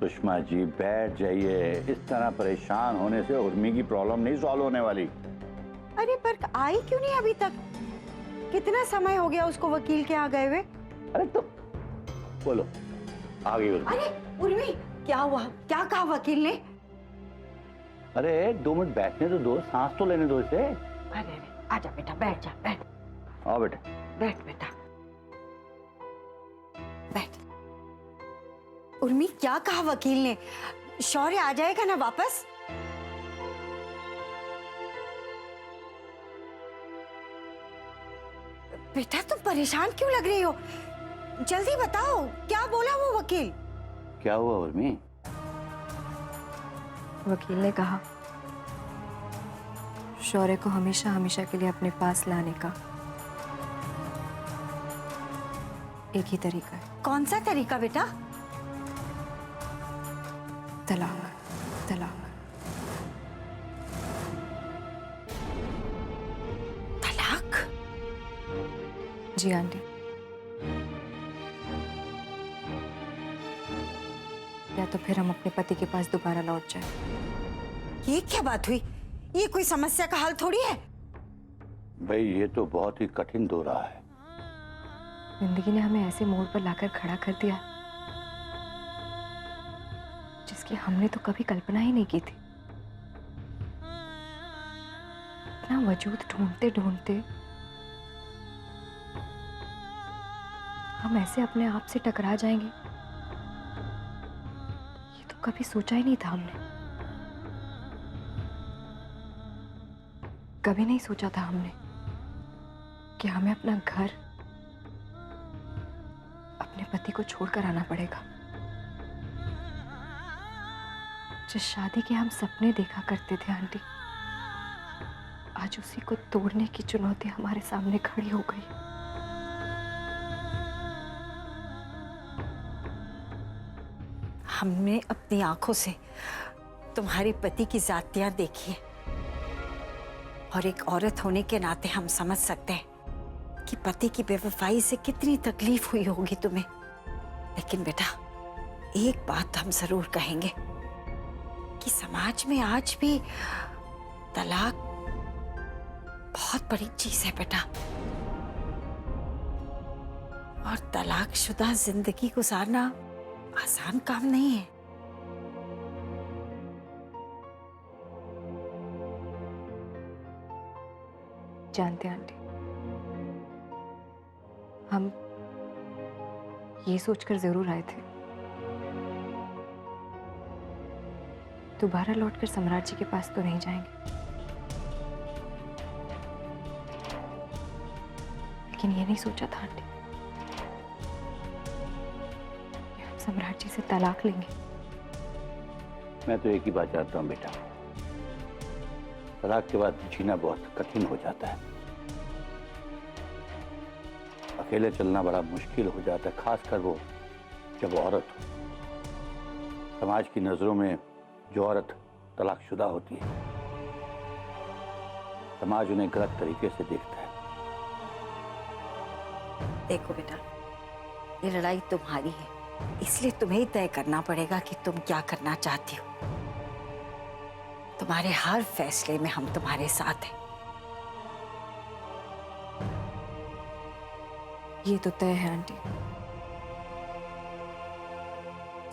सुषमा जी बैठ जाइए। इस तरह परेशान होने से उर्मी की प्रॉब्लम नहीं सॉल्व होने वाली। अरे पर आई क्यों नहीं अभी तक? कितना समय हो गया उसको वकील के यहाँ गए हुए? अरे तो बोलो, आ गई उर्मी। अरे उर्मी, क्या हुआ? क्या कहा वकील ने? अरे 2 मिनट बैठने तो दो, सांस तो लेने दो इसे। अरे आजा बेटा, बैठ जा, बैठ। आओ बेटा। बैठ बेटा, बैठ। उर्मी, क्या कहा वकील ने? शौर्य आ जाएगा ना वापस? बेटा तुम परेशान क्यों लग रही हो? जल्दी बताओ, क्या बोला वो वकील? क्या हुआ उर्मी? वकील ने कहा शौर्य को हमेशा हमेशा के लिए अपने पास लाने का एक ही तरीका है। कौन सा तरीका बेटा? तलाक। तलाक। तलाक? जी आंटी। या तो फिर हम अपने पति के पास दोबारा लौट जाए। ये क्या बात हुई? ये कोई समस्या का हल थोड़ी है। भाई ये तो बहुत ही कठिन दो रहा है। जिंदगी ने हमें ऐसे मोड़ पर लाकर खड़ा कर दिया जिसकी हमने तो कभी कल्पना ही नहीं की थी। इतना वजूद ढूंढते ढूंढते हम ऐसे अपने आप से टकरा जाएंगे, ये तो कभी सोचा ही नहीं था हमने। कभी नहीं सोचा था हमने कि हमें अपना घर अपने पति को छोड़कर आना पड़ेगा। जिस शादी के हम सपने देखा करते थे आंटी, आज उसी को तोड़ने की चुनौती हमारे सामने खड़ी हो गई। हमने अपनी आंखों से तुम्हारे पति की जातियां देखी है और एक औरत होने के नाते हम समझ सकते हैं कि पति की बेवफाई से कितनी तकलीफ हुई होगी तुम्हें। लेकिन बेटा, एक बात हम जरूर कहेंगे कि समाज में आज भी तलाक बहुत बड़ी चीज है बेटा, और तलाकशुदा जिंदगी गुजारना आसान काम नहीं है। जानते हैं आंटी, हम ये सोचकर जरूर आए थे दोबारा लौटकर सम्राट जी के पास तो नहीं जाएंगे, लेकिन ये नहीं सोचा था आंटी कि हम सम्राट जी से तलाक लेंगे। मैं तो एक ही बात चाहता हूँ बेटा, तलाक के बाद जीना बहुत कठिन हो जाता है। अकेले चलना बड़ा मुश्किल हो जाता है, खासकर वो जब औरत हो। समाज की नजरों में जो औरत तलाकशुदा होती है, समाज उन्हें गलत तरीके से देखता है। देखो बेटा, ये लड़ाई तुम्हारी है, इसलिए तुम्हें तय करना पड़ेगा कि तुम क्या करना चाहती हो। तुम्हारे हर फैसले में हम तुम्हारे साथ हैं। ये तो तय है आंटी,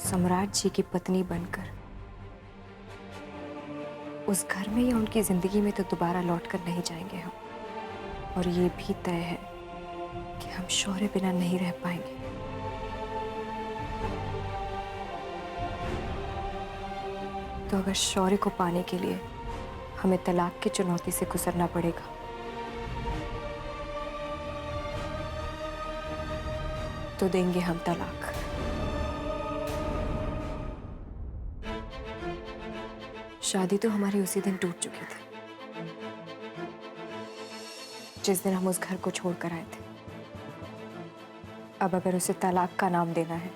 सम्राट जी की पत्नी बनकर उस घर में या उनकी जिंदगी में तो दोबारा लौटकर नहीं जाएंगे हम। और ये भी तय है कि हम शौर्य बिना नहीं रह पाएंगे। तो अगर शौर्य को पाने के लिए हमें तलाक की चुनौती से गुजरना पड़ेगा, तो देंगे हम तलाक। शादी तो हमारी उसी दिन टूट चुकी थी जिस दिन हम उस घर को छोड़कर आए थे। अब अगर उसे तलाक का नाम देना है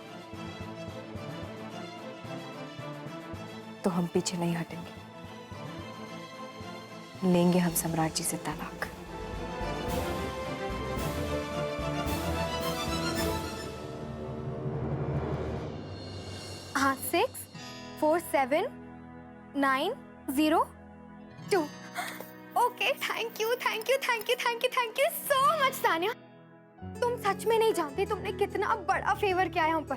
तो हम पीछे नहीं हटेंगे, लेंगे हम सम्राट जी से तलाक। हाँ 6 4902। Okay, thank you thank you thank you thank you thank you so much Tanya. तुम सच में नहीं जानते तुमने कितना बड़ा फेवर किया है हम पर।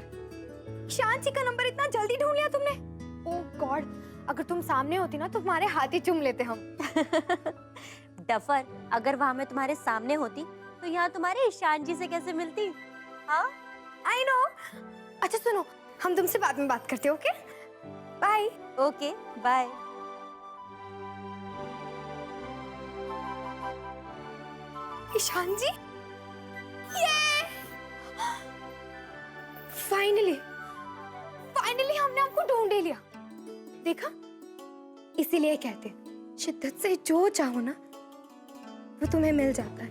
शांति का नंबर इतना जल्दी ढूंढ लिया तुमने। ओह गॉड, अगर तुम सामने होती ना तो तुम्हारे हाथ ही चूम लेते हम। डफर, अगर वहां मैं तुम्हारे सामने होती तो यहाँ तुम्हारे ईशान जी से कैसे मिलती? हाँ, आई नो। अच्छा सुनो, हम तुमसे बाद में बात करते हैं, okay? Bye. Okay bye. Ishaan ji, ये फाइनली फाइनली हमने आपको ढूंढ ही लिया। देखा, इसीलिए कहते हैं शिद्दत से जो चाहो ना वो तुम्हें मिल जाता है।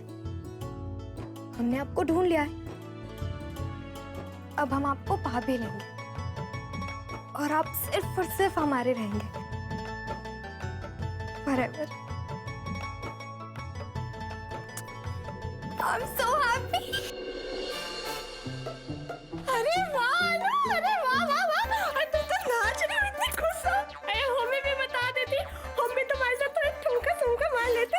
हमने आपको ढूंढ लिया है, अब हम आपको पा भी लेंगे और आप सिर्फ और सिर्फ हमारे रहेंगे forever। I'm so happy। अरे वाह ना, अरे वाह वाह वाह, अरे तुम तो नाच रही हो, इतनी खुश हो। अरे हमें भी बता देती, हम भी तुम्हारे साथ थोड़ा ठुमका मार लेते।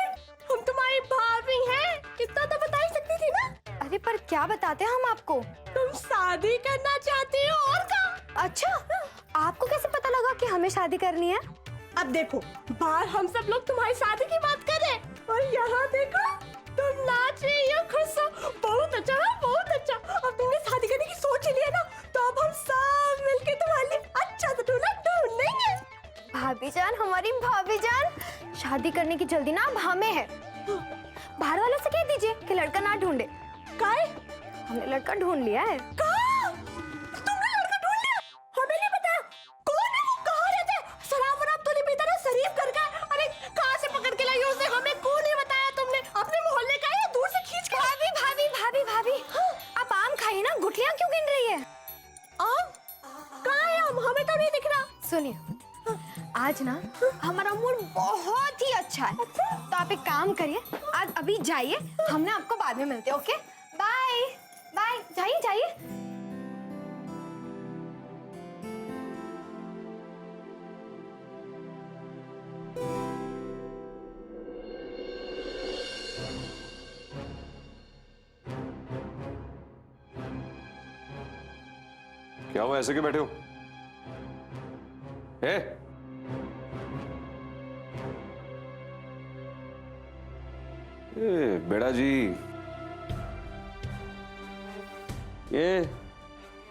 हम तुम्हारी भाभी हैं, इतना तो बता ही सकती थी ना। अरे पर क्या बताते हम आपको? तुम शादी करना चाहती हो और क्या? अच्छा, आपको कैसे पता लगा कि हमें शादी करनी है? अब देखो, बाहर हम सब लोग तुम्हारी शादी की बात कर रहे हैं और यहाँ देखो तुम नाच रही हो, खुश हो। बहुत अच्छा है, बहुत अच्छा। अब तुमने शादी करने की सोच लिया ना, तो अब हम सब मिलके तुम्हारे लिए अच्छा सा दूल्हा ढूंढ लेंगे। भाभी जान, हमारी भाभी जान, शादी करने की जल्दी ना अब हमें है। बाहर वालों से कह दीजिए कि लड़का ना ढूंढे। काय? हमने लड़का ढूंढ लिया है। तुमने लड़का ढूंढ लिया? हमें नहीं पता। कौन है वो? कहाँ रहता है? शराब वराब तो नहीं पीता ना? शरीफ करके? अरे कहाँ से पकड़ के लाई हो उसे? हमें क्यों नहीं बताया तुमने? अपने मोहल्ले का है, दूर से खींच के। भाभी भाभी भाभी भाभी, आप आम खाइए ना, गुठलियाँ क्यों गिन रही है? आम? कहाँ है आम? हमें तो नहीं दिख रहा। सुनिए, आज ना हमारा मूड बहुत ही अच्छा है। तो आप एक काम करिए, आज अभी जाइए, हमने आपको बाद में मिलते हैं, ओके? बाय बाय, जाइए जाइए। क्या हुआ, ऐसे क्यों बैठे हो? बेड़ा जी, ये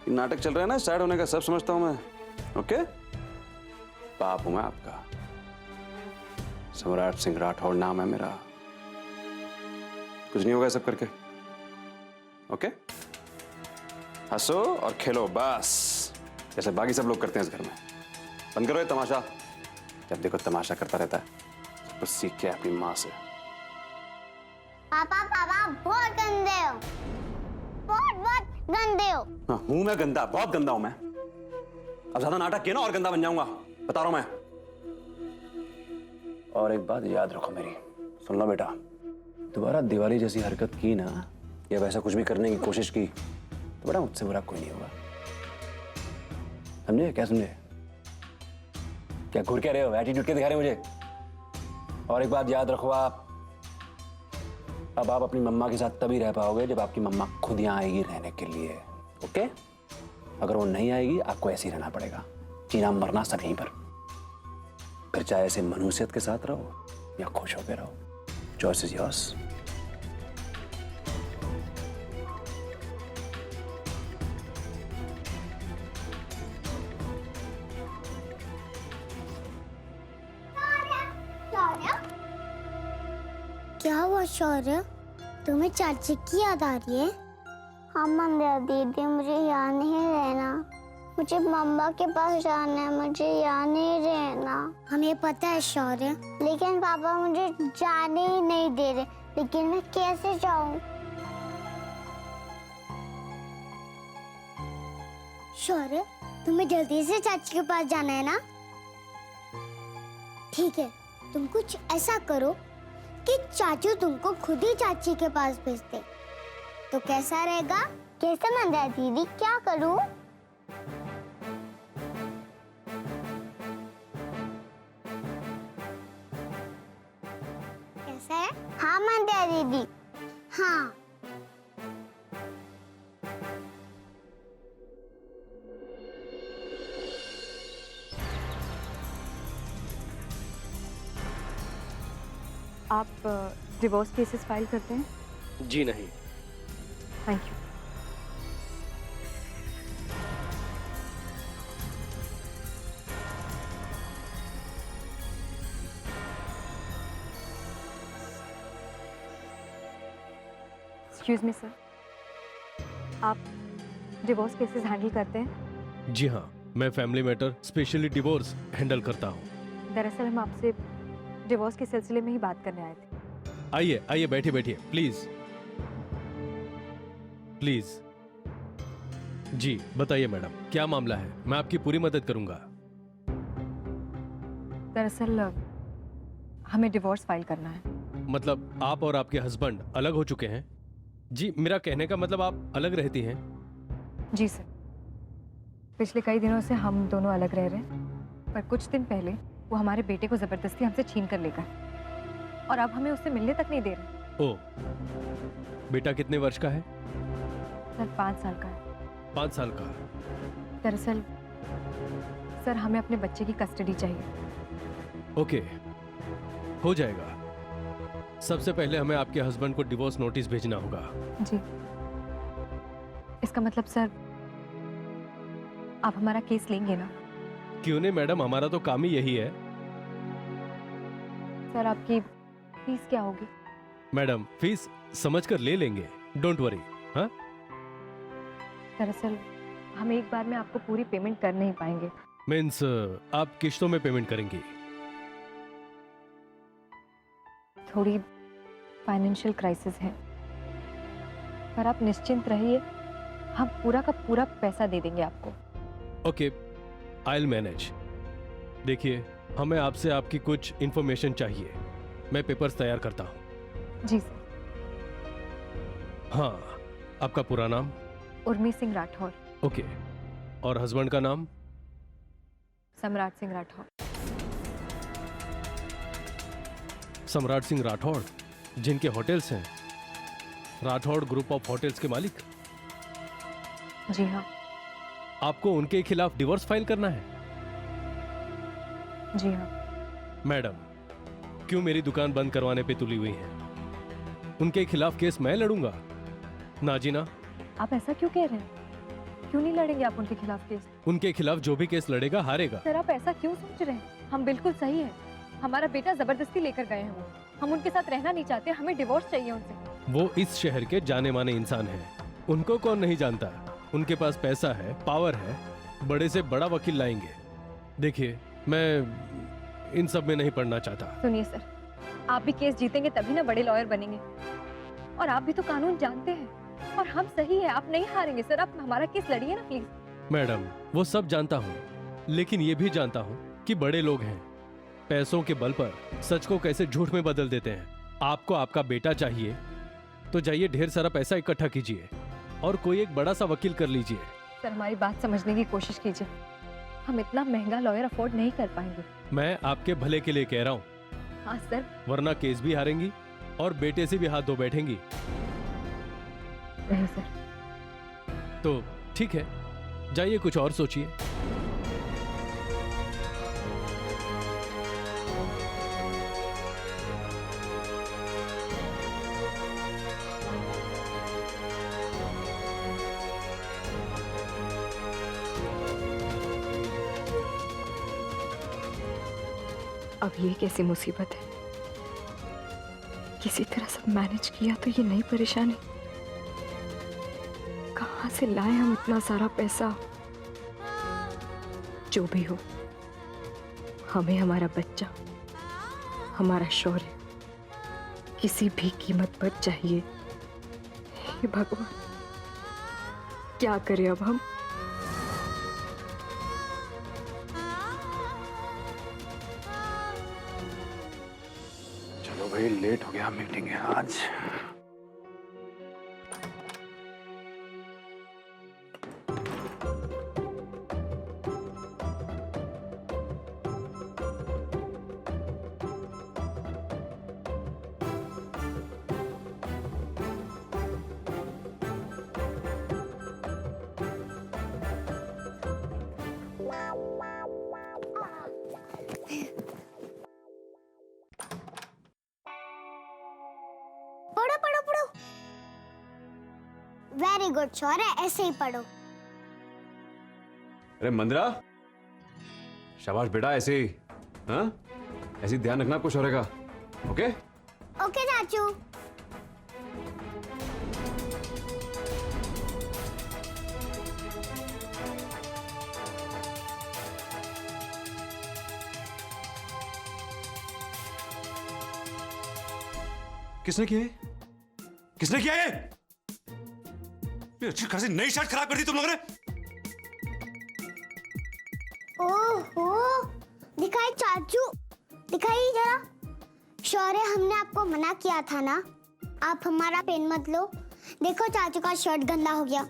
नाटक चल रहा है ना, स्टार्ट होने का, सब समझता हूं मैं। ओके, बाप हूं मैं आपका, सम्राट सिंह राठौड़ नाम है मेरा। कुछ नहीं होगा सब करके, ओके? हंसो और खेलो बस, जैसे बाकी सब लोग करते हैं इस घर में। बंद करो ये तमाशा, जब देखो तमाशा करता रहता है। कुछ सीख के अपनी माँ से। पापा पापा बहुत गंदे हो, बहुत बहुत गंदे हो। हाँ, हूं मैं गंदा, बहुत गंदा हूं मैं। अब ज्यादा नाटक किया ना और गंदा बन जाऊंगा, बता रहा हूं मैं। और एक बात याद रखो मेरी, सुन लो बेटा, दोबारा दिवाली जैसी हरकत की ना, या वैसा कुछ भी करने की कोशिश की, तो बेटा मुझसे बुरा कोई नहीं होगा। समझे? क्या समझे? क्या घूर के रहे हो? एटीट्यूड क्या दिखा रहे हो मुझे? और एक बात याद रखो, अब आप अपनी मम्मा के साथ तभी रह पाओगे जब आपकी मम्मा खुद यहाँ आएगी रहने के लिए, ओके? अगर वो नहीं आएगी, आपको ऐसे ही रहना पड़ेगा, जीना मरना सब यहीं पर। फिर चाहे ऐसे मनुष्यत के साथ रहो या खुश होकर रहो, चॉइस इज योर्स। क्या हुआ शौर्य, तुम्हें चाची की याद आ रही है? हाँ मंदिर दीदी, मुझे यहाँ नहीं रहना, मुझे मम्मा के पास जाना है, मुझे यहाँ नहीं रहना। हमें पता है शौर्य, लेकिन पापा मुझे जाने ही नहीं दे रहे, लेकिन मैं कैसे जाऊँ? शौर्य, तुम्हें जल्दी से चाची के पास जाना है ना? ठीक है, तुम कुछ ऐसा करो कि चाचू तुमको खुद ही चाची के पास भेज दे, तो कैसा रहेगा? कैसे मंदिर दीदी, क्या करूं? हाँ मंदिया दीदी, हाँ। आप डिवोर्स केसेस फाइल करते हैं? जी नहीं। Thank you. Excuse me sir, आप डिवोर्स केसेस हैंडल करते हैं? जी हाँ, मैं family matter specially divorce handle करता हूँ। दरअसल हम आपसे डिवोर्स के सिलसिले में ही बात करने आए थे। आइए आइए, बैठिए बैठिए, प्लीज प्लीज। जी बताइए मैडम, क्या मामला है? मैं आपकी पूरी मदद करूंगा। दरअसल हमें डिवोर्स फाइल करना है। मतलब आप और आपके हस्बैंड अलग हो चुके हैं? जी, मेरा कहने का मतलब आप अलग रहती हैं? जी सर, पिछले कई दिनों से हम दोनों अलग रह रहे हैं, पर कुछ दिन पहले वो हमारे बेटे को जबरदस्ती हमसे छीन कर ले गए और अब हमें उससे मिलने तक नहीं दे रहे। ओ, बेटा कितने वर्ष का है? सर 5 साल का है। 5 साल का? दरअसल सर हमें अपने बच्चे की कस्टडी चाहिए। ओके, हो जाएगा। सबसे पहले हमें आपके हस्बैंड को डिवोर्स नोटिस भेजना होगा। जी, इसका मतलब सर आप हमारा केस लेंगे ना? क्यों नहीं मैडम, हमारा तो काम ही यही है। सर आपकी फीस क्या होगी? मैडम, फीस समझकर ले लेंगे, डोंट वरी। हाँ, दरअसल हम एक बार में आपको पूरी पेमेंट कर नहीं पाएंगे। मीन्स आप किश्तों में पेमेंट करेंगी? थोड़ी फाइनेंशियल क्राइसिस है, पर आप निश्चिंत रहिए, हम पूरा का पूरा पैसा दे देंगे आपको। Okay, I will manage. देखिए, हमें आपसे आपकी कुछ इंफॉर्मेशन चाहिए। मैं पेपर्स तैयार करता हूँ। जी सर। हाँ, आपका पूरा नाम? उर्मी सिंह राठौर। ओके, और हस्बैंड का नाम? सम्राट सिंह राठौर। सम्राट सिंह राठौड़, जिनके होटल्स हैं, राठौड़ ग्रुप ऑफ होटल्स के मालिक? जी हाँ। आपको उनके खिलाफ डिवोर्स फाइल करना है? जी हाँ। मैडम, क्यों मेरी दुकान बंद करवाने पे तुली हुई हैं? उनके खिलाफ केस मैं लड़ूंगा। ना जी ना। आप ऐसा क्यों कह रहे हैं? क्यों नहीं लड़ेंगे आप उनके खिलाफ केस? उनके खिलाफ जो भी केस लड़ेगा हारेगा। सर आप ऐसा क्यों सोच रहे हैं? हम बिल्कुल सही है। हमारा बेटा जबरदस्ती लेकर गए हैं वो। हम उनके साथ रहना नहीं चाहते, हमें डिवोर्स चाहिए उनसे। वो इस शहर के जाने माने इंसान हैं। उनको कौन नहीं जानता? उनके पास पैसा है, पावर है, बड़े से बड़ा वकील लाएंगे। देखिए, मैं इन सब में नहीं पड़ना चाहता। सुनिए सर, आप भी केस जीतेंगे तभी ना बड़े लॉयर बनेंगे, और आप भी तो कानून जानते हैं, और हम सही है, आप नहीं हारेंगे सर। आप हमारा केस लड़िए ना प्लीज। मैडम, वो सब जानता हूँ, लेकिन ये भी जानता हूँ कि बड़े लोग हैं, पैसों के बल पर सच को कैसे झूठ में बदल देते हैं। आपको आपका बेटा चाहिए तो जाइए ढेर सारा पैसा इकट्ठा कीजिए और कोई एक बड़ा सा वकील कर लीजिए। सर हमारी बात समझने की कोशिश कीजिए, हम इतना महंगा लॉयर अफोर्ड नहीं कर पाएंगे। मैं आपके भले के लिए कह रहा हूँ। हाँ सर। वरना केस भी हारेंगी और बेटे से भी हाथ धो बैठेंगी। नहीं सर। तो ठीक है, जाइए कुछ और सोचिए। अब ये कैसी मुसीबत है? किसी तरह सब मैनेज किया तो ये नई परेशानी। कहाँ से लाए हम इतना सारा पैसा? जो भी हो, हमें हमारा बच्चा, हमारा शौर्य किसी भी कीमत पर चाहिए। हे भगवान, क्या करें अब हम? चलो भाई, लेट हो गया, मीटिंग है आज। वेरी गुड शौर्य, ऐसे ही पढ़ो। अरे मंदिरा, शाबाश बेटा, ऐसे ही, हाँ? ऐसे ही ध्यान रखना कुछ हो रहेगा, ओके? ओके चाचू। किसने किया ये? किसने किया ये? अच्छी खासी नई शर्ट खराब कर दी तुम लोगों ने। ओहो, दिखाई चाचू, दिखाई जरा। शौर्य, हमने आपको मना किया था ना, आप हमारा पेन मत लो। देखो चाचू का शर्ट गंदा हो गया।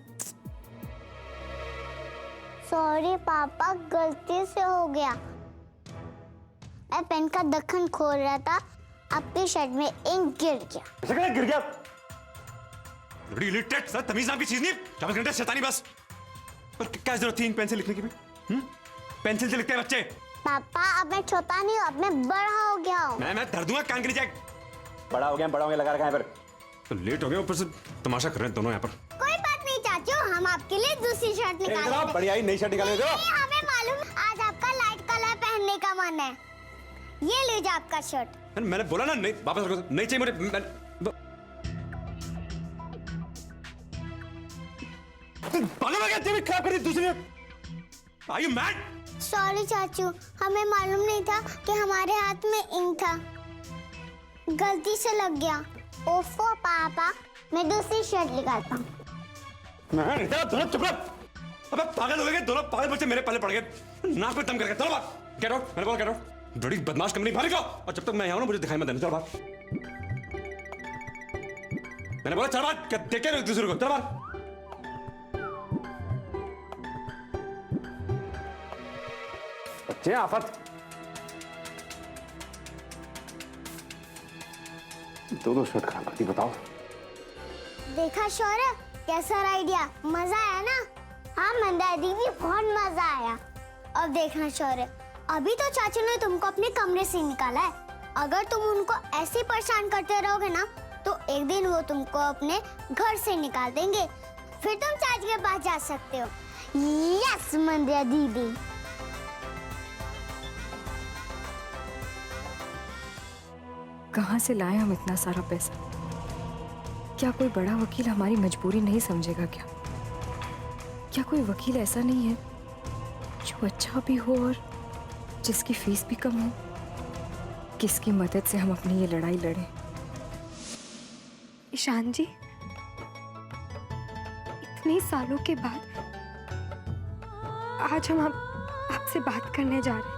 सॉरी पापा, गलती से हो गया। मैं पेन का ढक्कन खोल रहा था, आपके शर्ट में इंक गिर गया। ऐसे कैसे गिर गया? बड़ी इलिटरेट, सर तमीज नाम की चीज नहीं। 24 घंटे शैतानी बस। और क्या जरूरत थी इंक पेन से लिखने की भी? पेंसिल से लिखते हैं बच्चे। पापा, अब मैं छोटा नहीं हूँ, अब मैं बड़ा हो गया हूँ। मैं धर दूंगा कान के नीचे। बड़ा हो गया लगा रखा है पर। तो लेट हो गए, ऊपर से तमाशा कर रहे हैं दोनों यहाँ पर। कोई बात नहीं चाचू, हम आपके लिए दूसरी शर्ट निकालेंगे। बढ़िया ही नई शर्ट निकाले दो। हमें मालूम, आज आपका लाइट कलर पहनने का मन है। ये लीजिए आपका शर्ट। मैंने बोला ना, नहीं वापस रखो, नहीं चाहिए मुझे। खराब कर दी दूसरी। Are you mad? सॉरी चाचू, हमें मालूम नहीं था कि हमारे हाथ में इंक था, गलती से लग गया। ओफो पापा, मैं दूसरी शर्ट निकालता हूँ। दोनों चुप रहो। अबे पागल हो गए दोनों, पागल बच्चे मेरे पल्ले पड़ गए, नाक पे दम करके। चलो बात, गेट आउट, मैंने बोला गेट आउट। बड़ी बदमाश कंपनी, बाहर निकलो। और जब तक मैं यहाँ हूँ ना, मुझे दिखाई मत देना। चलो बात, मैंने बोला चल बात, देख के दूसरे को। चलो बात। बच्चे आफत, दो शर्ट खराब कर दी, बताओ। देखा शौर्य, कैसा आइडिया, मजा आया ना? हाँ मंदा दीदी, बहुत मजा आया। अब देखना शौर्य, अभी तो चाचू ने तुमको अपने कमरे से निकाला है। अगर तुम उनको ऐसे परेशान करते रहोगे ना, तो एक दिन वो तुमको अपने घर से निकाल देंगे। फिर तुम चाचू के पास जा सकते हो। यस मंदा दीदी। कहाँ से लाए हम इतना सारा पैसा? क्या कोई बड़ा वकील हमारी मजबूरी नहीं समझेगा क्या? क्या कोई वकील ऐसा नहीं है जो अच्छा भी हो और जिसकी फीस भी कम हो? किसकी मदद से हम अपनी ये लड़ाई लड़ें? ईशान जी, इतने सालों के बाद आज हम आपसे बात करने जा रहे हैं।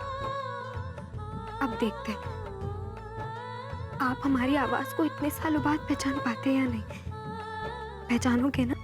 अब देखते हैं आप हमारी आवाज को इतने सालों बाद पहचान पाते या नहीं। पहचानोगे ना?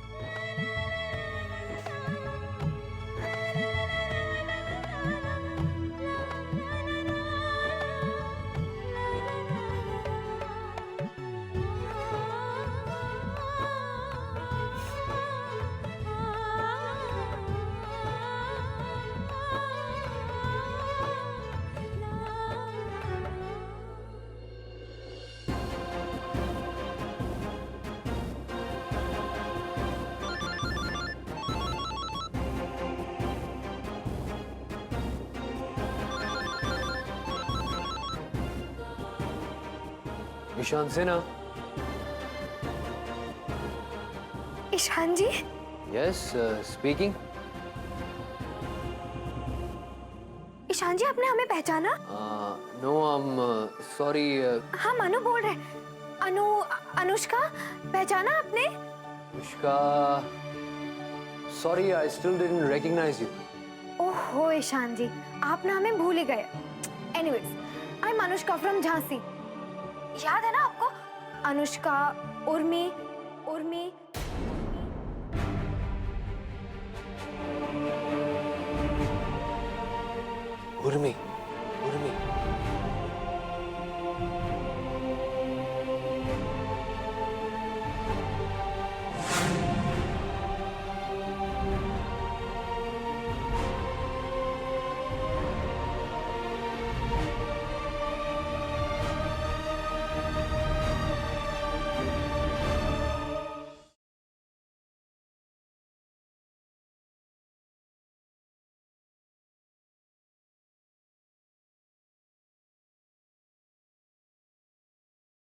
ईशान सेना। ईशान जी? Yes, speaking. ईशान जी, आपने हमें पहचाना? No, sorry. हाँ, मनु बोल रहे। अनुष्का, पहचाना आपने? Anushka, sorry, I still didn't recognise you. ओहो ईशान जी, आप ना हमें भूल ही गए। Anyways, I am Anushka from Jhansi. याद है ना आपको? अनुष्का, उर्मी,